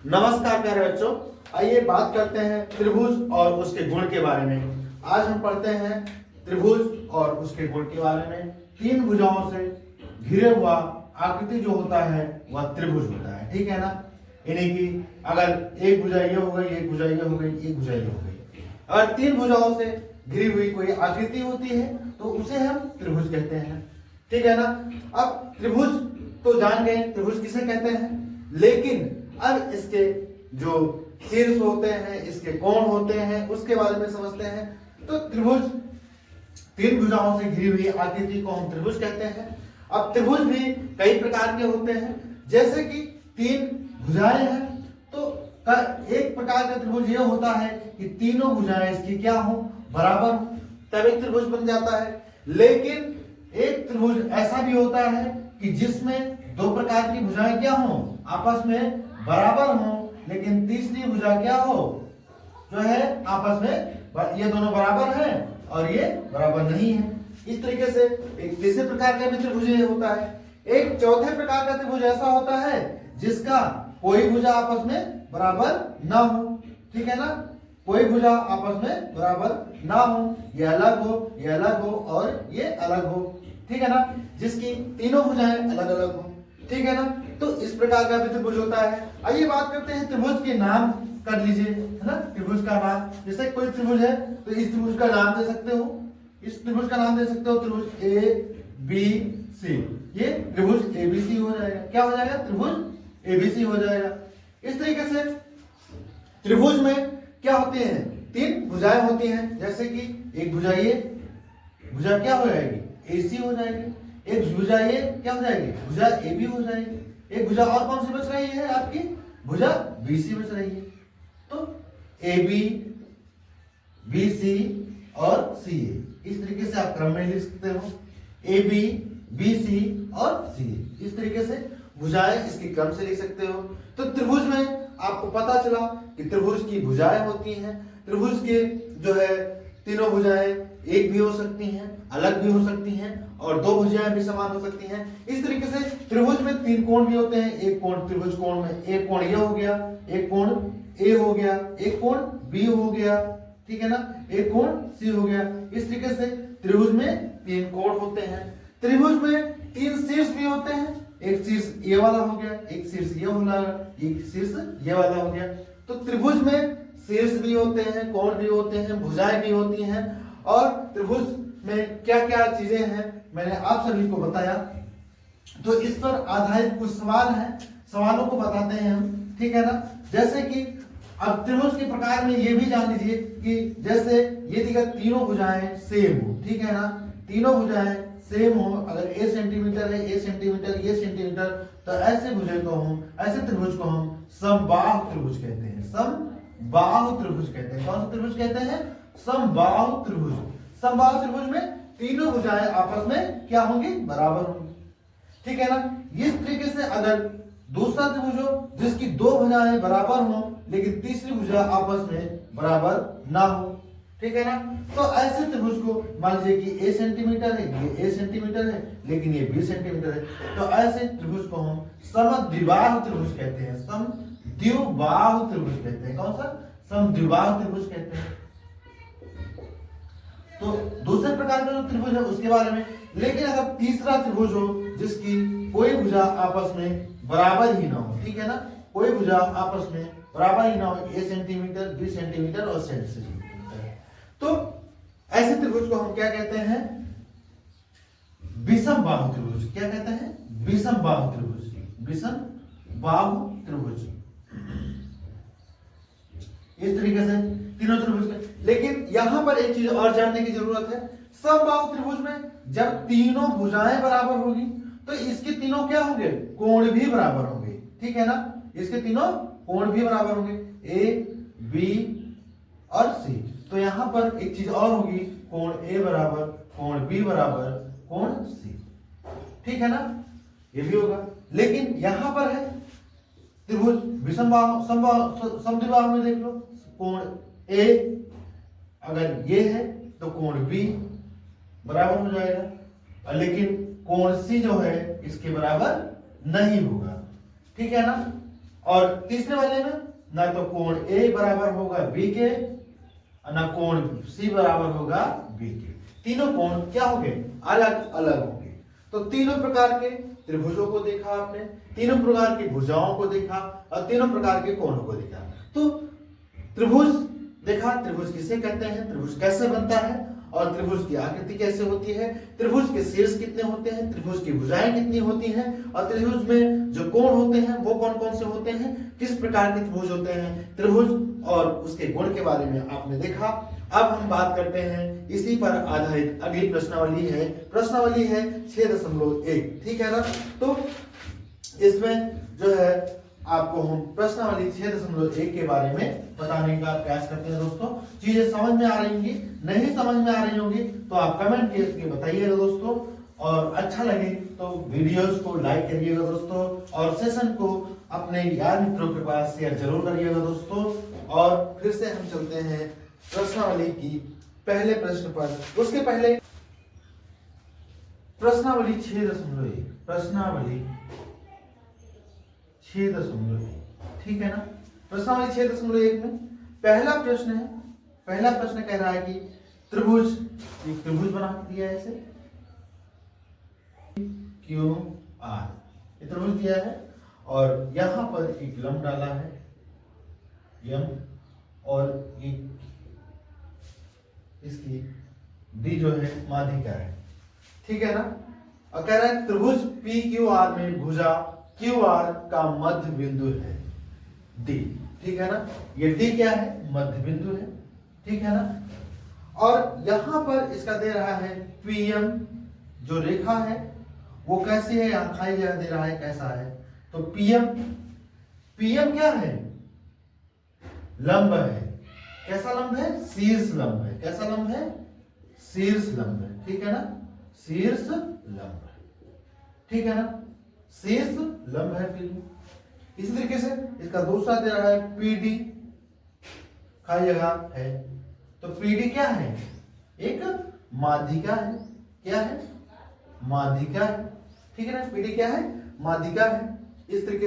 नमस्कार प्यारे बच्चों, आइए बात करते हैं त्रिभुज और उसके गुण के बारे में। आज हम पढ़ते हैं त्रिभुज और उसके गुण के बारे में। तीन भुजाओं से घिरे हुआ आकृति जो होता है वह त्रिभुज होता है, ठीक है ना। यानी कि अगर एक भुजा ये हो गई, एक भुजा ये हो गई, एक भुजा ये हो गई, अगर तीन भुजाओं से घिरी हुई कोई आकृति होती है तो उसे हम त्रिभुज कहते हैं, ठीक है ना। अब त्रिभुज तो जान गए त्रिभुज किसे कहते हैं, लेकिन अब इसके जो शीर्ष होते हैं, इसके कोण होते हैं, उसके बारे में समझते हैं। तो त्रिभुज तीन भुजाओं से घिरी हुई आकृति को हम त्रिभुज कहते हैं। अब त्रिभुज भी कई प्रकार के होते हैं, जैसे कि तीन भुजाएं हैं तो एक प्रकार का त्रिभुज यह होता है कि तीनों भुजाएं इसकी क्या हो, बराबर हो, तब एक त्रिभुज बन जाता है। लेकिन एक त्रिभुज ऐसा भी होता है कि जिसमें दो प्रकार की भुजाएं क्या हो, आपस में बराबर हो, लेकिन तीसरी भुजा क्या हो, जो है आपस में ये दोनों बराबर हैं और ये बराबर नहीं है। इस तरीके से एक तीसरे प्रकार का भी त्रिभुज होता है। एक चौथे प्रकार का त्रिभुज ऐसा होता है जिसका कोई भुजा आपस में बराबर ना हो, ठीक है ना। कोई भुजा आपस में बराबर ना हो, ये अलग हो, ये अलग हो और ये अलग हो, ठीक है ना। जिसकी तीनों भुजाएं अलग अलग हो, ठीक है ना। तो इस प्रकार का भी त्रिभुज होता है। आइए बात करते हैं त्रिभुज के नाम कर लीजिए, है ना। त्रिभुज का नाम, जैसे कोई त्रिभुज है तो इस त्रिभुज का नाम दे सकते हो, इस त्रिभुज का नाम दे सकते हो त्रिभुज ए बी सी। ये त्रिभुज एबीसी हो जाएगा। क्या हो जाएगा, त्रिभुज एबीसी हो जाएगा। इस तरीके से त्रिभुज में क्या होते हैं, तीन भुजाएं होती हैं, जैसे कि एक भुजा ये भुजा क्या हो जाएगी, एसी हो जाएगी। एक भुजा ये क्या हो जाएगी, भुजा AB हो जाएगी। एक भुजा और कौन सी बच रही है आपकी, भुजा BC बच रही है। तो AB BC और CA, इस तरीके से आप क्रम में लिख सकते हो, AB BC और CA। इस तरीके से भुजाएं इसके क्रम से लिख सकते हो। तो त्रिभुज में आपको पता चला कि त्रिभुज की भुजाएं होती हैं। त्रिभुज के जो है तीनों भुजाएं एक भी हो सकती हैं, अलग भी हो सकती हैं और दो भुजाएं भी समान हो सकती हैं। इस तरीके से त्रिभुज में तीन कोण भी होते हैं। एक कोण त्रिभुज कोण में, एक कोण ये हो गया, एक कोण A हो गया, एक कोण B हो गया, ठीक है ना, एक कोण C हो गया। इस तरीके से त्रिभुज में तीन कोण होते हैं। त्रिभुज में तीन शीर्ष भी होते हैं, एक शीर्ष ये वाला हो गया, एक शीर्ष ये वाला, एक शीर्ष ये वाला हो गया। तो त्रिभुज में शीर्ष भी होते हैं, कोण भी होते हैं, भुजाएं भी होती हैं। और त्रिभुज में क्या क्या चीजें हैं मैंने आप सभी को बताया। तो इस पर आधारित कुछ सवाल हैं, सवालों को बताते हैं हम, ठीक है ना। जैसे कि अब त्रिभुज के प्रकार में ये भी जान लीजिए कि जैसे ये दिखा तीनों भुजाएं सेम हो, ठीक है ना, तीनों भुजाएं सेम हो। अगर ए सेंटीमीटर है, ए सेंटीमीटर, ये सेंटीमीटर, तो ऐसे भुज को हम, ऐसे त्रिभुज को हम समबाहु त्रिभुज कहते हैं। समबाहु त्रिभुज कहते हैं। कौन सा त्रिभुज कहते हैं, समबाहु त्रिभुज। समबाहु त्रिभुज में तीनों भुजाएं आपस में क्या होंगी, बराबर होंगी, ठीक है ना। इस तरीके से अगर दूसरा त्रिभुज हो जिसकी दो भुजाएं बराबर हो लेकिन तीसरी भुजा आपस में बराबर ना हो, ठीक है ना। तो ऐसे त्रिभुज को मान लीजिए कि ए सेंटीमीटर है, ये ए सेंटीमीटर है, लेकिन ये बी सेंटीमीटर है, तो ऐसे त्रिभुज को हम समद्विबाहु त्रिभुज कहते हैं। समद्विबाहु त्रिभुज कहते हैं। कौन सा, समद्विबाहु त्रिभुज कहते हैं। तो दूसरे प्रकार का जो त्रिभुज है उसके बारे में। लेकिन अगर तीसरा त्रिभुज हो जिसकी कोई भुजा आपस में बराबर ही ना हो, ठीक है ना, कोई भुजा आपस में बराबर ही ना हो, ए सेंटीमीटर, बी सेंटीमीटर और सेंटीमीटर, तो ऐसे त्रिभुज को हम क्या कहते हैं, विषम बाहु त्रिभुज। क्या कहते हैं, विषम बाहु त्रिभुज। विषम बाहु त्रिभुज। इस तरीके से तीनों त्रिभुज के। लेकिन यहां पर एक चीज और जानने की जरूरत है, समबाहु त्रिभुज में जब तीनों भुजाएं बराबर होगी तो इसके तीनों क्या होंगे, कोण भी बराबर होंगे, ठीक है ना। इसके तीनों कोण भी बराबर होंगे, ए बी और सी। तो यहां पर एक चीज और होगी, कोण ए बराबर, कोण बी बराबर, कोण सी, ठीक है ना, ये भी होगा। लेकिन यहां पर है त्रिभुज विषम बाहु, समद्विबाहु में देख लो, कोण ए अगर ये है तो कोण बी बराबर हो जाएगा, लेकिन कोण सी जो है इसके बराबर नहीं होगा, ठीक है ना। और तीसरे वाले में ना तो कोण ए बराबर होगा बी के, ना कोण सी बराबर होगा बी के। तीनों कोण क्या होंगे? अलग अलग होंगे। तो तीनों प्रकार के त्रिभुजों को देखा आपने, तीनों प्रकार की भुजाओं को देखा और तीनों प्रकार के कोणों को देखा। तो त्रिभुज देखा, त्रिभुज किसे कहते हैं, त्रिभुज कैसे बनता है और त्रिभुज की आकृति कैसे होती है, त्रिभुज के शीर्ष कितने होते हैं, त्रिभुज की भुजाएं कितनी होती हैं और त्रिभुज में जो कोण होते हैं वो कौन कौन से होते हैं, किस प्रकार के त्रिभुज होते हैं, त्रिभुज और उसके गुण के बारे में आपने देखा। अब हम बात करते हैं इसी पर आधारित अगली प्रश्नावली है, प्रश्नावली है 6.1। ठीक है ना। तो इसमें जो है आपको हम प्रश्नावली 6.1 के बारे में बताने का प्रयास करते हैं दोस्तों। चीजें समझ में आ रही होंगी, नहीं समझ में आ रही होंगी तो आप कमेंट करके बताइएगा दोस्तों, और अच्छा लगे तो वीडियोस को लाइक करिएगा दोस्तों, और सेशन को अपने यार मित्रों के पास शेयर जरूर करिएगा दोस्तों। और फिर से हम चलते हैं प्रश्नावली की पहले प्रश्न पर। उसके पहले प्रश्नावली 6.1, प्रश्नावली 6.1, ठीक है ना। प्रश्नावली 6.1 में पहला प्रश्न है, पहला प्रश्न कह रहा है कि त्रिभुज, एक त्रिभुज बना दिया है ऐसे क्यू आर, ये त्रिभुज दिया है और यहां पर एक लंब डाला है यम, और एक इसकी डी जो है माध्यिका है, ठीक है ना। और कह रहा है त्रिभुज पी क्यू आर में भुजा क्यू आर का मध्य बिंदु है डी, ठीक है ना। ये डी क्या है? मध्य बिंदु है, ठीक है ना। और यहां पर इसका दे रहा है पीएम, जो रेखा है वो कैसी है, यहां खाई जगह दे रहा है कैसा है। तो पीएम, पीएम क्या है? लंब है। कैसा लंब है? शीर्ष लंब है। कैसा लंब है? शीर्ष लंब है, ठीक है ना। शीर्ष लंब है, ठीक है ना। शीर्ष लंब है फिर। इसी तरीके से इसका दूसरा दे रहा है पीडी, खाली जगह है। तो पीडी क्या है? एक माध्यिका है। क्या है? माध्यिका है, ठीक है ना। पीडी क्या है? माध्यिका है। इस तरीके